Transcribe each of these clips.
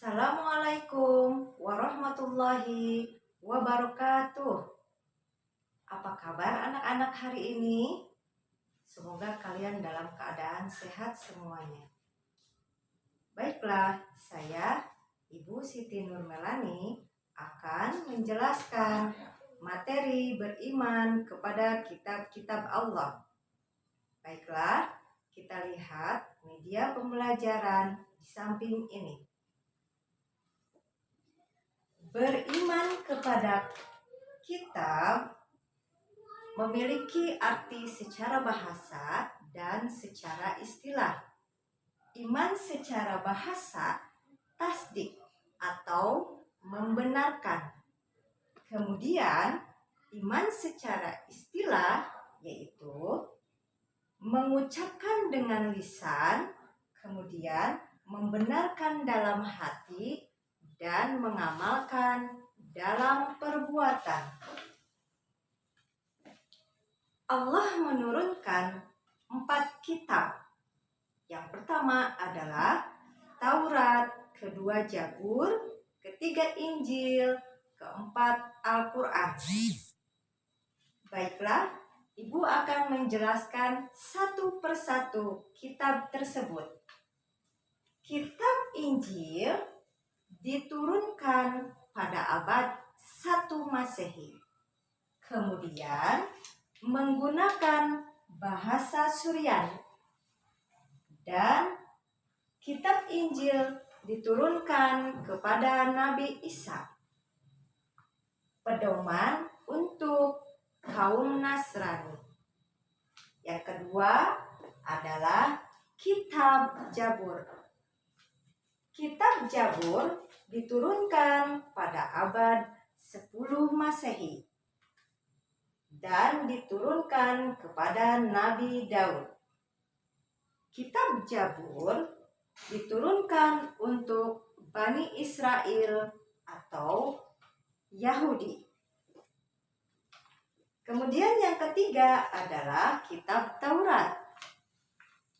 Assalamualaikum warahmatullahi wabarakatuh. Apa kabar anak-anak hari ini? Semoga kalian dalam keadaan sehat semuanya. Baiklah, saya Ibu Siti Nurmelani akan menjelaskan materi beriman kepada kitab-kitab Allah. Baiklah, kita lihat media pembelajaran di samping ini. Beriman kepada kitab memiliki arti secara bahasa dan secara istilah. Iman secara bahasa, tasdik atau membenarkan. Kemudian, iman secara istilah yaitu mengucapkan dengan lisan, kemudian membenarkan dalam hati, dan mengamalkan dalam perbuatan. Allah menurunkan 4 kitab. Yang pertama adalah Taurat, kedua Zabur, ketiga Injil, keempat Al-Quran. Baiklah, Ibu akan menjelaskan satu persatu kitab tersebut. Kitab Injil diturunkan pada abad 1 Masehi. Kemudian menggunakan bahasa Suryani. Dan kitab Injil diturunkan kepada Nabi Isa. Pedoman untuk kaum Nasrani. Yang kedua adalah kitab Zabur. Kitab Zabur diturunkan pada abad 10 Masehi dan diturunkan kepada Nabi Daud. Kitab Zabur diturunkan untuk Bani Israel atau Yahudi. Kemudian yang ketiga adalah kitab Taurat.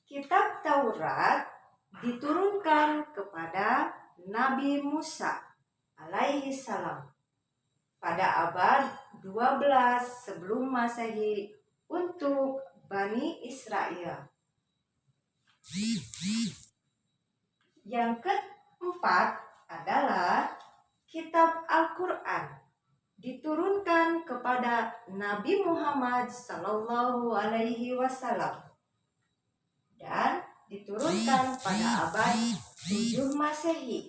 Kitab Taurat diturunkan kepada Nabi Musa alaihi salam pada abad 12 sebelum Masehi untuk Bani Israel. Yang keempat adalah kitab Al-Quran, diturunkan kepada Nabi Muhammad sallallahu alaihi wasallam dan diturunkan pada abad 7 Masehi.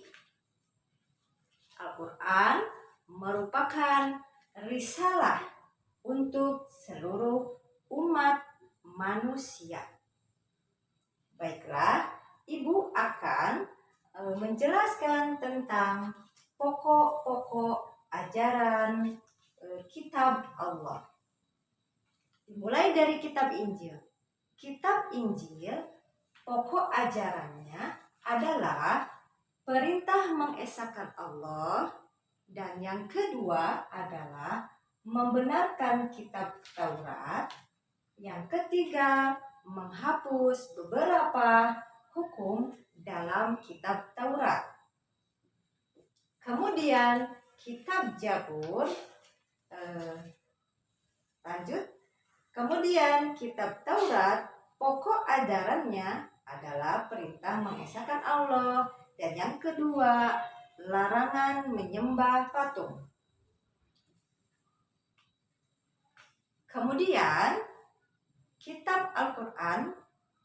Al-Quran merupakan risalah untuk seluruh umat manusia. Baiklah, Ibu akan menjelaskan tentang pokok-pokok ajaran kitab Allah. Dimulai dari kitab Injil. Kitab Injil, pokok ajarannya adalah perintah mengesahkan Allah, dan yang kedua adalah membenarkan kitab Taurat. Yang ketiga, menghapus beberapa hukum dalam kitab Taurat. Kemudian kitab Zabur, Kemudian kitab Taurat, pokok ajarannya adalah perintah mengesahkan Allah, dan yang kedua, larangan menyembah patung. Kemudian kitab Al-Quran,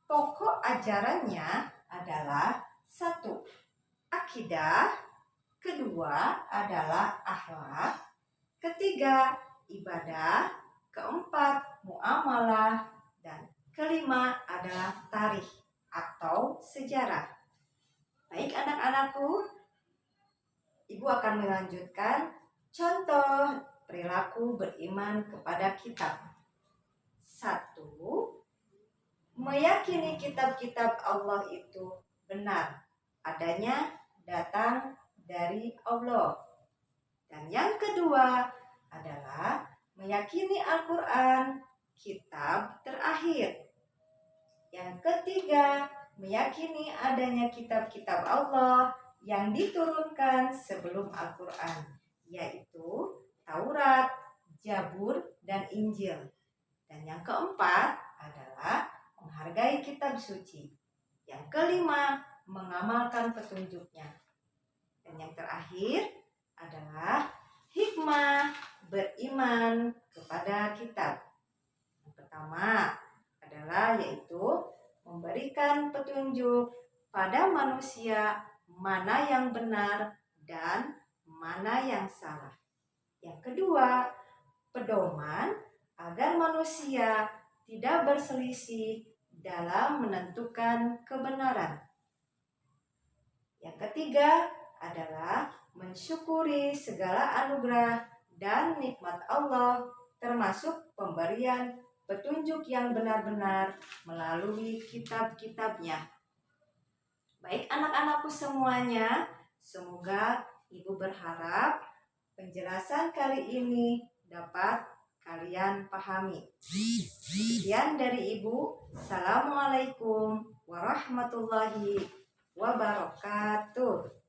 pokok ajarannya adalah 1. Akidah, kedua adalah akhlak, ketiga ibadah, keempat muamalah, dan kelima adalah tarikh atau sejarah. Baik anak-anakku, Ibu akan melanjutkan contoh perilaku beriman kepada kitab. 1. Meyakini kitab-kitab Allah itu benar adanya, datang dari Allah. Dan yang kedua adalah meyakini Al-Quran kitab terakhir. Yang ketiga, meyakini adanya kitab-kitab Allah yang diturunkan sebelum Al-Quran, yaitu Taurat, Zabur, dan Injil. Dan yang keempat adalah menghargai kitab suci. Yang kelima, mengamalkan petunjuknya. Dan yang terakhir adalah hikmah beriman kepada kitab. Yang pertama adalah yaitu memberikan petunjuk pada manusia mana yang benar dan mana yang salah. Yang kedua, pedoman agar manusia tidak berselisih dalam menentukan kebenaran. Yang ketiga adalah mensyukuri segala anugerah dan nikmat Allah, termasuk pemberian petunjuk yang benar-benar melalui kitab-kitabnya. Baik anak-anakku semuanya, semoga Ibu berharap penjelasan kali ini dapat kalian pahami. Sekian dari Ibu. Assalamualaikum warahmatullahi wabarakatuh.